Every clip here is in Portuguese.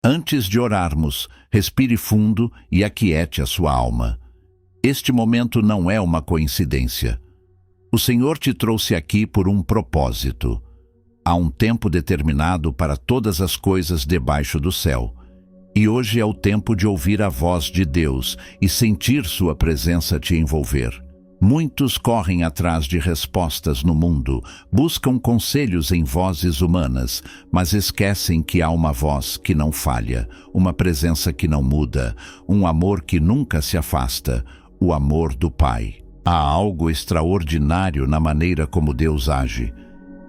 Antes de orarmos, respire fundo e aquiete a sua alma. Este momento não é uma coincidência. O Senhor te trouxe aqui por um propósito. Há um tempo determinado para todas as coisas debaixo do céu. E hoje é o tempo de ouvir a voz de Deus e sentir sua presença te envolver. Muitos correm atrás de respostas no mundo, buscam conselhos em vozes humanas, mas esquecem que há uma voz que não falha, uma presença que não muda, um amor que nunca se afasta, o amor do Pai. Há algo extraordinário na maneira como Deus age.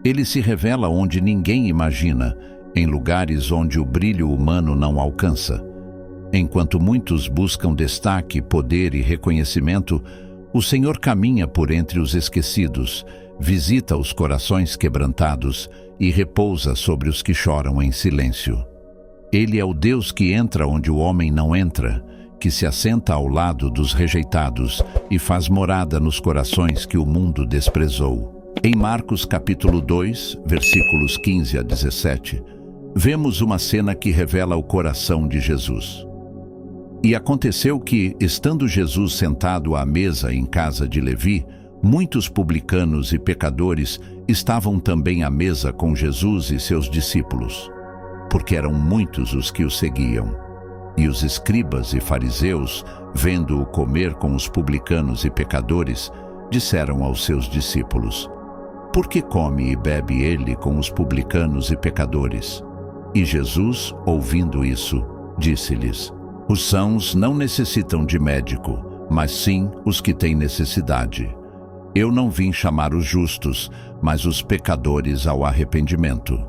Ele se revela onde ninguém imagina, em lugares onde o brilho humano não alcança. Enquanto muitos buscam destaque, poder e reconhecimento, o Senhor caminha por entre os esquecidos, visita os corações quebrantados e repousa sobre os que choram em silêncio. Ele é o Deus que entra onde o homem não entra, que se assenta ao lado dos rejeitados e faz morada nos corações que o mundo desprezou. Em Marcos capítulo 2, versículos 15 a 17, vemos uma cena que revela o coração de Jesus. E aconteceu que, estando Jesus sentado à mesa em casa de Levi, muitos publicanos e pecadores estavam também à mesa com Jesus e seus discípulos, porque eram muitos os que o seguiam. E os escribas e fariseus, vendo-o comer com os publicanos e pecadores, disseram aos seus discípulos: Por que come e bebe ele com os publicanos e pecadores? E Jesus, ouvindo isso, disse-lhes: Os sãos não necessitam de médico, mas sim os que têm necessidade. Eu não vim chamar os justos, mas os pecadores ao arrependimento.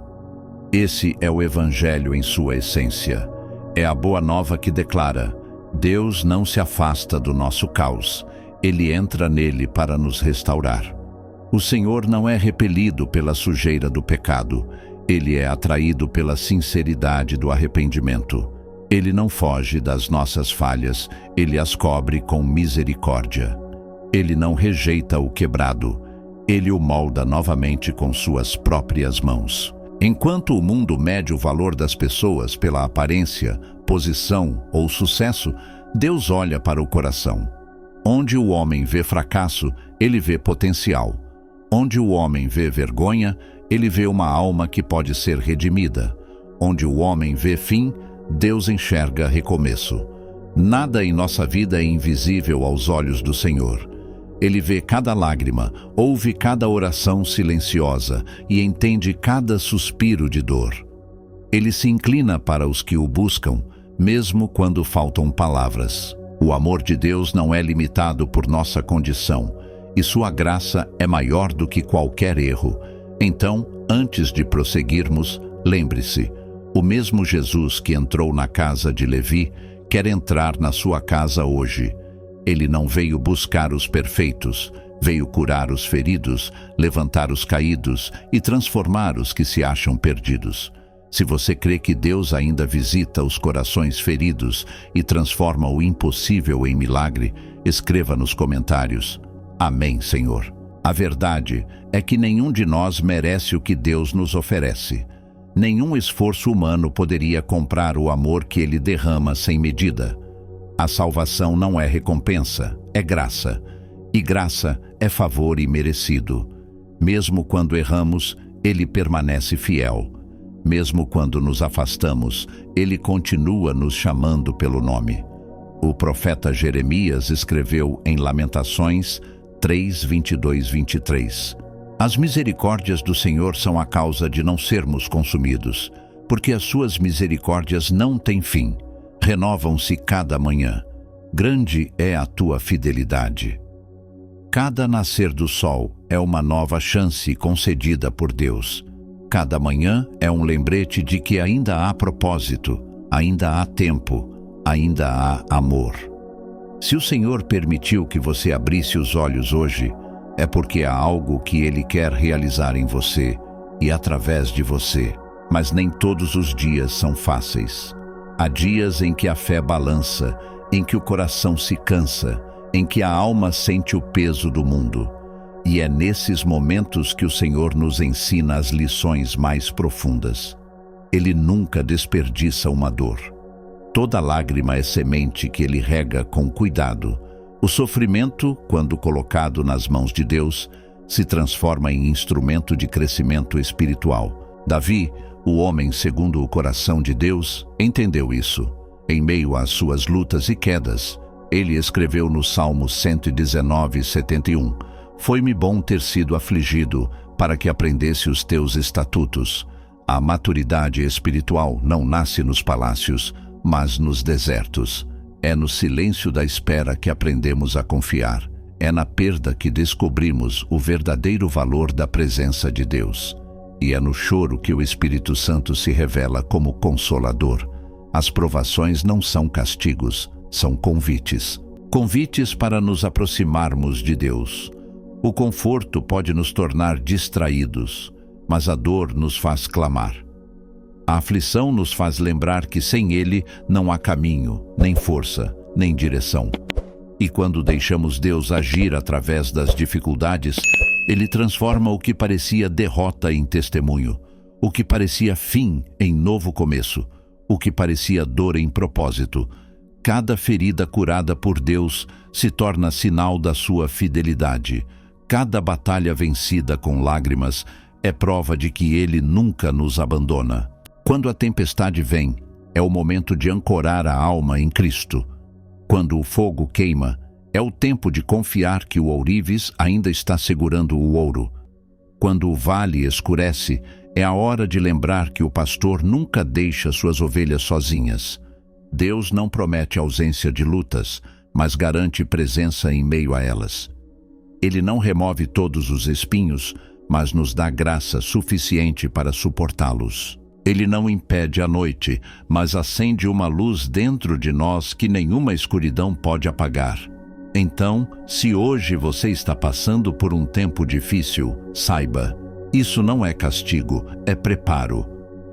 Esse é o Evangelho em sua essência. É a boa nova que declara: Deus não se afasta do nosso caos, Ele entra nele para nos restaurar. O Senhor não é repelido pela sujeira do pecado, Ele é atraído pela sinceridade do arrependimento. Ele não foge das nossas falhas, Ele as cobre com misericórdia. Ele não rejeita o quebrado, Ele o molda novamente com suas próprias mãos. Enquanto o mundo mede o valor das pessoas pela aparência, posição ou sucesso, Deus olha para o coração. Onde o homem vê fracasso, Ele vê potencial. Onde o homem vê vergonha, Ele vê uma alma que pode ser redimida. Onde o homem vê fim, Deus enxerga recomeço. Nada em nossa vida é invisível aos olhos do Senhor. Ele vê cada lágrima, ouve cada oração silenciosa e entende cada suspiro de dor. Ele se inclina para os que o buscam, mesmo quando faltam palavras. O amor de Deus não é limitado por nossa condição, e sua graça é maior do que qualquer erro. Então, antes de prosseguirmos, lembre-se: o mesmo Jesus que entrou na casa de Levi quer entrar na sua casa hoje. Ele não veio buscar os perfeitos, veio curar os feridos, levantar os caídos e transformar os que se acham perdidos. Se você crê que Deus ainda visita os corações feridos e transforma o impossível em milagre, escreva nos comentários: Amém, Senhor. A verdade é que nenhum de nós merece o que Deus nos oferece. Nenhum esforço humano poderia comprar o amor que Ele derrama sem medida. A salvação não é recompensa, é graça. E graça é favor imerecido. Mesmo quando erramos, Ele permanece fiel. Mesmo quando nos afastamos, Ele continua nos chamando pelo nome. O profeta Jeremias escreveu em Lamentações 3, 22, 23. As misericórdias do Senhor são a causa de não sermos consumidos, porque as suas misericórdias não têm fim. Renovam-se cada manhã. Grande é a tua fidelidade. Cada nascer do sol é uma nova chance concedida por Deus. Cada manhã é um lembrete de que ainda há propósito, ainda há tempo, ainda há amor. Se o Senhor permitiu que você abrisse os olhos hoje, é porque há algo que Ele quer realizar em você e através de você. Mas nem todos os dias são fáceis. Há dias em que a fé balança, em que o coração se cansa, em que a alma sente o peso do mundo. E é nesses momentos que o Senhor nos ensina as lições mais profundas. Ele nunca desperdiça uma dor. Toda lágrima é semente que ele rega com cuidado. O sofrimento, quando colocado nas mãos de Deus, se transforma em instrumento de crescimento espiritual. Davi, o homem segundo o coração de Deus, entendeu isso. Em meio às suas lutas e quedas, ele escreveu no Salmo 119:71: Foi-me bom ter sido afligido, para que aprendesse os teus estatutos. A maturidade espiritual não nasce nos palácios, mas nos desertos. É no silêncio da espera que aprendemos a confiar. É na perda que descobrimos o verdadeiro valor da presença de Deus. E é no choro que o Espírito Santo se revela como consolador. As provações não são castigos, são convites. Convites para nos aproximarmos de Deus. O conforto pode nos tornar distraídos, mas a dor nos faz clamar. A aflição nos faz lembrar que sem Ele não há caminho, nem força, nem direção. E quando deixamos Deus agir através das dificuldades, Ele transforma o que parecia derrota em testemunho, o que parecia fim em novo começo, o que parecia dor em propósito. Cada ferida curada por Deus se torna sinal da sua fidelidade. Cada batalha vencida com lágrimas é prova de que Ele nunca nos abandona. Quando a tempestade vem, é o momento de ancorar a alma em Cristo. Quando o fogo queima, é o tempo de confiar que o ourives ainda está segurando o ouro. Quando o vale escurece, é a hora de lembrar que o pastor nunca deixa suas ovelhas sozinhas. Deus não promete ausência de lutas, mas garante presença em meio a elas. Ele não remove todos os espinhos, mas nos dá graça suficiente para suportá-los. Ele não impede a noite, mas acende uma luz dentro de nós que nenhuma escuridão pode apagar. Então, se hoje você está passando por um tempo difícil, saiba, isso não é castigo, é preparo.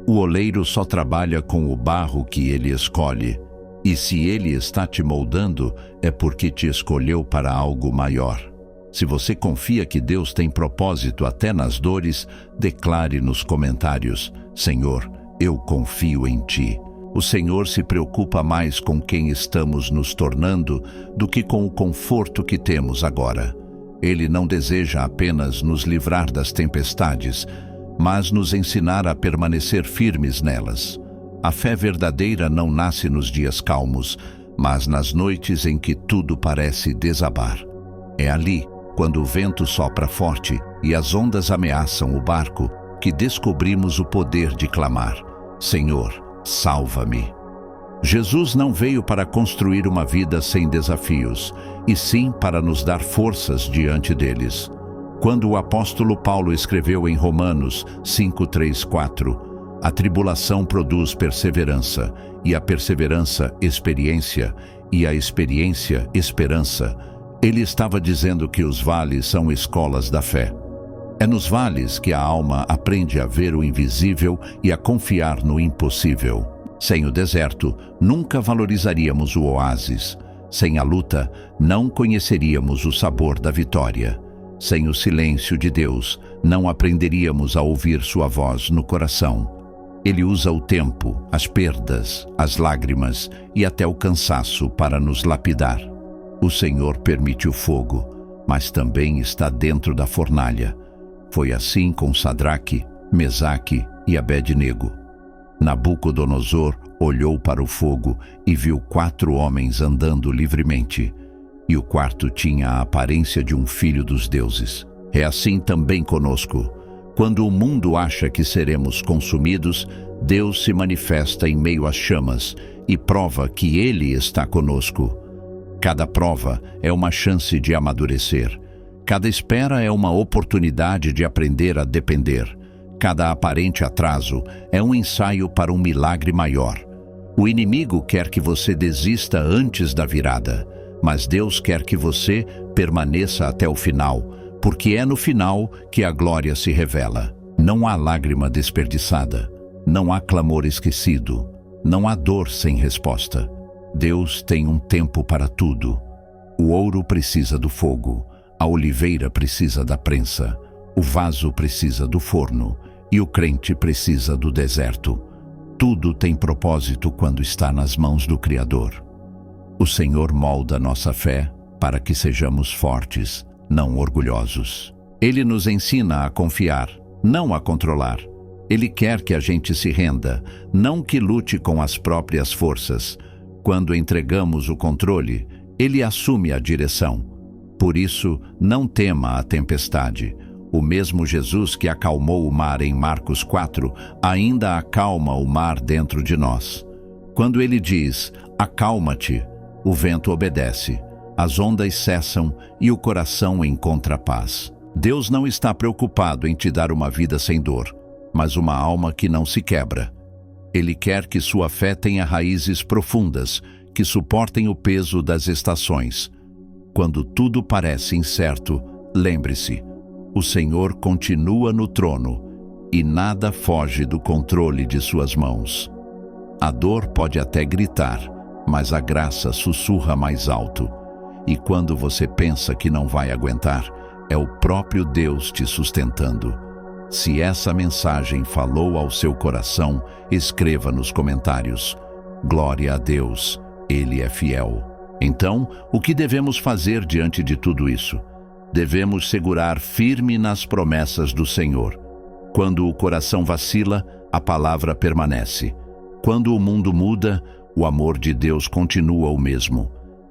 O oleiro só trabalha com o barro que ele escolhe. E se ele está te moldando, é porque te escolheu para algo maior. Se você confia que Deus tem propósito até nas dores, declare nos comentários: Senhor, eu confio em Ti. O Senhor se preocupa mais com quem estamos nos tornando do que com o conforto que temos agora. Ele não deseja apenas nos livrar das tempestades, mas nos ensinar a permanecer firmes nelas. A fé verdadeira não nasce nos dias calmos, mas nas noites em que tudo parece desabar. É ali, quando o vento sopra forte e as ondas ameaçam o barco, que descobrimos o poder de clamar: Senhor, salva-me. Jesus não veio para construir uma vida sem desafios, e sim para nos dar forças diante deles. Quando o apóstolo Paulo escreveu em Romanos 5:3-4, a tribulação produz perseverança, e a perseverança, experiência, e a experiência, esperança. Ele estava dizendo que os vales são escolas da fé. É nos vales que a alma aprende a ver o invisível e a confiar no impossível. Sem o deserto, nunca valorizaríamos o oásis. Sem a luta, não conheceríamos o sabor da vitória. Sem o silêncio de Deus, não aprenderíamos a ouvir sua voz no coração. Ele usa o tempo, as perdas, as lágrimas e até o cansaço para nos lapidar. O Senhor permite o fogo, mas também está dentro da fornalha. Foi assim com Sadraque, Mesaque e Abed-nego. Nabucodonosor olhou para o fogo e viu 4 homens andando livremente, e o quarto tinha a aparência de um filho dos deuses. É assim também conosco. Quando o mundo acha que seremos consumidos, Deus se manifesta em meio às chamas e prova que Ele está conosco. Cada prova é uma chance de amadurecer. Cada espera é uma oportunidade de aprender a depender. Cada aparente atraso é um ensaio para um milagre maior. O inimigo quer que você desista antes da virada, mas Deus quer que você permaneça até o final, porque é no final que a glória se revela. Não há lágrima desperdiçada, não há clamor esquecido, não há dor sem resposta. Deus tem um tempo para tudo. O ouro precisa do fogo, a oliveira precisa da prensa, o vaso precisa do forno e o crente precisa do deserto. Tudo tem propósito quando está nas mãos do Criador. O Senhor molda nossa fé para que sejamos fortes, não orgulhosos. Ele nos ensina a confiar, não a controlar. Ele quer que a gente se renda, não que lute com as próprias forças. Quando entregamos o controle, Ele assume a direção. Por isso, não tema a tempestade. O mesmo Jesus que acalmou o mar em Marcos 4, ainda acalma o mar dentro de nós. Quando Ele diz, acalma-te, o vento obedece, as ondas cessam e o coração encontra paz. Deus não está preocupado em te dar uma vida sem dor, mas uma alma que não se quebra. Ele quer que sua fé tenha raízes profundas, que suportem o peso das estações. Quando tudo parece incerto, lembre-se, o Senhor continua no trono e nada foge do controle de suas mãos. A dor pode até gritar, mas a graça sussurra mais alto. E quando você pensa que não vai aguentar, é o próprio Deus te sustentando. Se essa mensagem falou ao seu coração, escreva nos comentários. Glória a Deus, Ele é fiel. Então, o que devemos fazer diante de tudo isso? Devemos segurar firme nas promessas do Senhor. Quando o coração vacila, a palavra permanece. Quando o mundo muda, o amor de Deus continua o mesmo.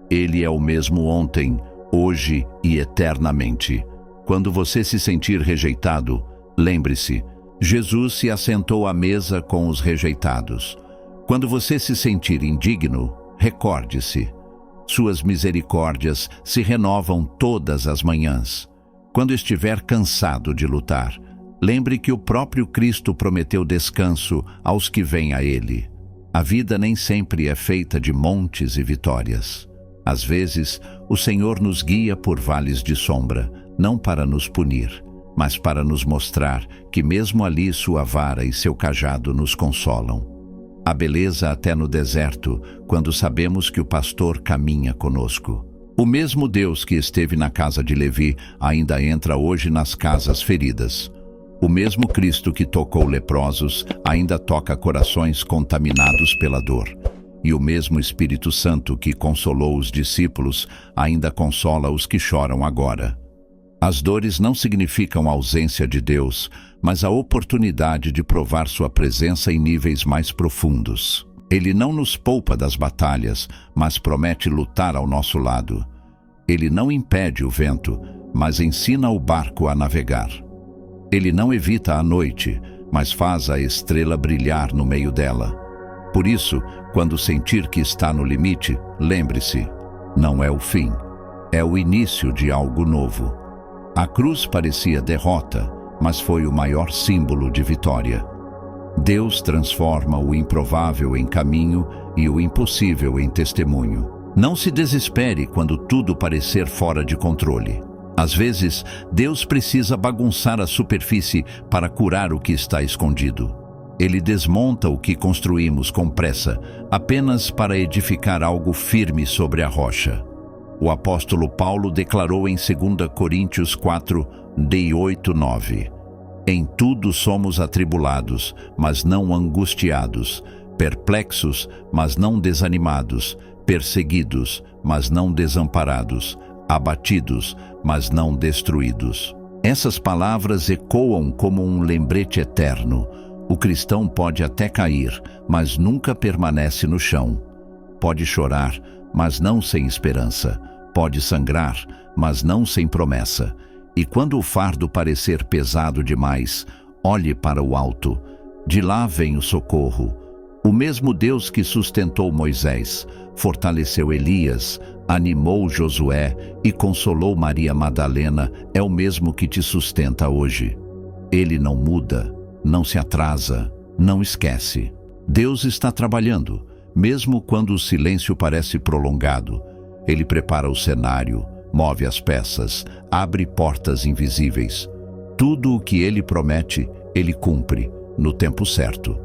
Ele é o mesmo ontem, hoje e eternamente. Quando você se sentir rejeitado, lembre-se, Jesus se assentou à mesa com os rejeitados. Quando você se sentir indigno, recorde-se. Suas misericórdias se renovam todas as manhãs. Quando estiver cansado de lutar, lembre que o próprio Cristo prometeu descanso aos que vêm a Ele. A vida nem sempre é feita de montes e vitórias. Às vezes, o Senhor nos guia por vales de sombra, não para nos punir, mas para nos mostrar que mesmo ali sua vara e seu cajado nos consolam. Há beleza até no deserto, quando sabemos que o pastor caminha conosco. O mesmo Deus que esteve na casa de Levi ainda entra hoje nas casas feridas. O mesmo Cristo que tocou leprosos ainda toca corações contaminados pela dor. E o mesmo Espírito Santo que consolou os discípulos ainda consola os que choram agora. As dores não significam a ausência de Deus, mas a oportunidade de provar sua presença em níveis mais profundos. Ele não nos poupa das batalhas, mas promete lutar ao nosso lado. Ele não impede o vento, mas ensina o barco a navegar. Ele não evita a noite, mas faz a estrela brilhar no meio dela. Por isso, quando sentir que está no limite, lembre-se, não é o fim, é o início de algo novo. A cruz parecia derrota, mas foi o maior símbolo de vitória. Deus transforma o improvável em caminho e o impossível em testemunho. Não se desespere quando tudo parecer fora de controle. Às vezes, Deus precisa bagunçar a superfície para curar o que está escondido. Ele desmonta o que construímos com pressa, apenas para edificar algo firme sobre a rocha. O apóstolo Paulo declarou em 2 Coríntios 4, de 8-9. Em tudo somos atribulados, mas não angustiados, perplexos, mas não desanimados, perseguidos, mas não desamparados, abatidos, mas não destruídos. Essas palavras ecoam como um lembrete eterno. O cristão pode até cair, mas nunca permanece no chão. Pode chorar, mas não sem esperança. Pode sangrar, mas não sem promessa. E quando o fardo parecer pesado demais, olhe para o alto. De lá vem o socorro. O mesmo Deus que sustentou Moisés, fortaleceu Elias, animou Josué e consolou Maria Madalena, é o mesmo que te sustenta hoje. Ele não muda, não se atrasa, não esquece. Deus está trabalhando, mesmo quando o silêncio parece prolongado. Ele prepara o cenário, move as peças, abre portas invisíveis. Tudo o que Ele promete, Ele cumpre, no tempo certo.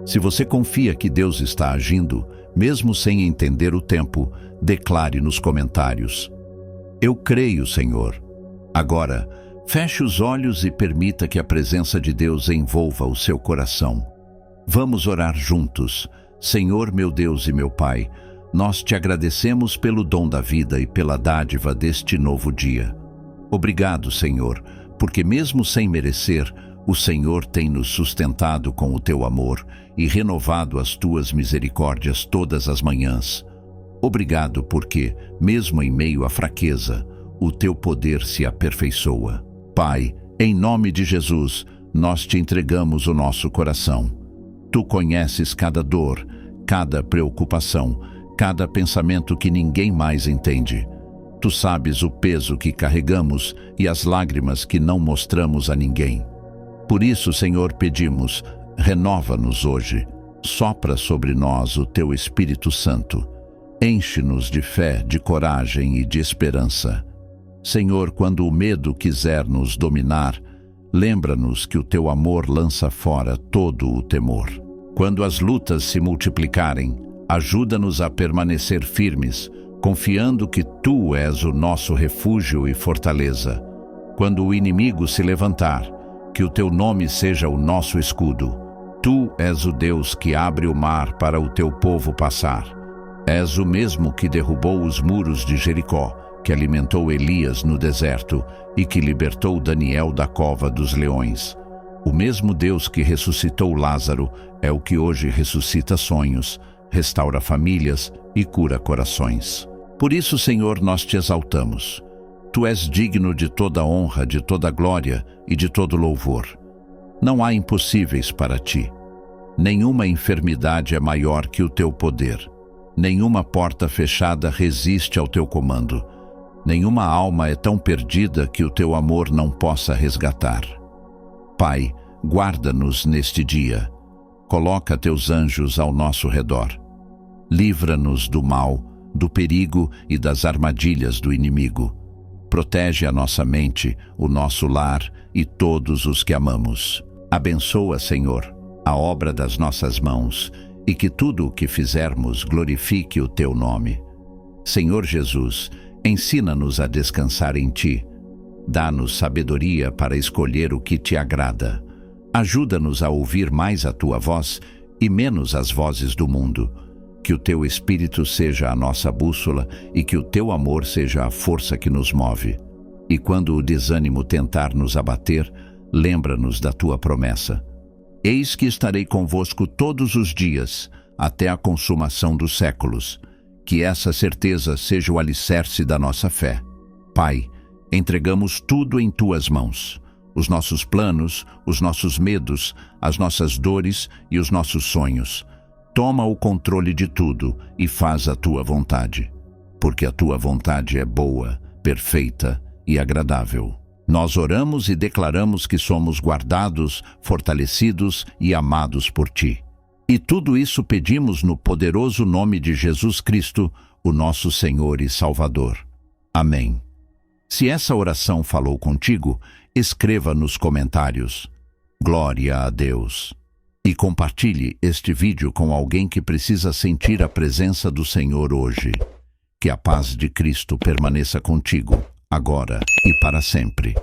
Se você confia que Deus está agindo, mesmo sem entender o tempo, declare nos comentários: eu creio, Senhor. Agora, feche os olhos e permita que a presença de Deus envolva o seu coração. Vamos orar juntos. Senhor, meu Deus e meu Pai, nós te agradecemos pelo dom da vida e pela dádiva deste novo dia. Obrigado, Senhor, porque mesmo sem merecer, o Senhor tem nos sustentado com o teu amor e renovado as tuas misericórdias todas as manhãs. Obrigado porque, mesmo em meio à fraqueza, o teu poder se aperfeiçoa. Pai, em nome de Jesus, nós te entregamos o nosso coração. Tu conheces cada dor, cada preocupação, cada pensamento que ninguém mais entende. Tu sabes o peso que carregamos e as lágrimas que não mostramos a ninguém. Por isso, Senhor, pedimos, renova-nos hoje. Sopra sobre nós o teu Espírito Santo. Enche-nos de fé, de coragem e de esperança. Senhor, quando o medo quiser nos dominar, lembra-nos que o teu amor lança fora todo o temor. Quando as lutas se multiplicarem, ajuda-nos a permanecer firmes, confiando que tu és o nosso refúgio e fortaleza. Quando o inimigo se levantar, que o teu nome seja o nosso escudo. Tu és o Deus que abre o mar para o teu povo passar. És o mesmo que derrubou os muros de Jericó, que alimentou Elias no deserto e que libertou Daniel da cova dos leões. O mesmo Deus que ressuscitou Lázaro é o que hoje ressuscita sonhos, restaura famílias e cura corações. Por isso, Senhor, nós te exaltamos. Tu és digno de toda honra, de toda glória e de todo louvor. Não há impossíveis para ti. Nenhuma enfermidade é maior que o teu poder. Nenhuma porta fechada resiste ao teu comando. Nenhuma alma é tão perdida que o teu amor não possa resgatar. Pai, guarda-nos neste dia. Coloca teus anjos ao nosso redor. Livra-nos do mal, do perigo e das armadilhas do inimigo. Protege a nossa mente, o nosso lar e todos os que amamos. Abençoa, Senhor, a obra das nossas mãos e que tudo o que fizermos glorifique o teu nome. Senhor Jesus, ensina-nos a descansar em ti. Dá-nos sabedoria para escolher o que te agrada. Ajuda-nos a ouvir mais a tua voz e menos as vozes do mundo. Que o teu Espírito seja a nossa bússola e que o teu amor seja a força que nos move. E quando o desânimo tentar nos abater, lembra-nos da tua promessa. Eis que estarei convosco todos os dias, até a consumação dos séculos. Que essa certeza seja o alicerce da nossa fé. Pai, entregamos tudo em tuas mãos. Os nossos planos, os nossos medos, as nossas dores e os nossos sonhos. Toma o controle de tudo e faz a tua vontade, porque a tua vontade é boa, perfeita e agradável. Nós oramos e declaramos que somos guardados, fortalecidos e amados por ti. E tudo isso pedimos no poderoso nome de Jesus Cristo, o nosso Senhor e Salvador. Amém. Se essa oração falou contigo, escreva nos comentários. Glória a Deus. E compartilhe este vídeo com alguém que precisa sentir a presença do Senhor hoje. Que a paz de Cristo permaneça contigo, agora e para sempre.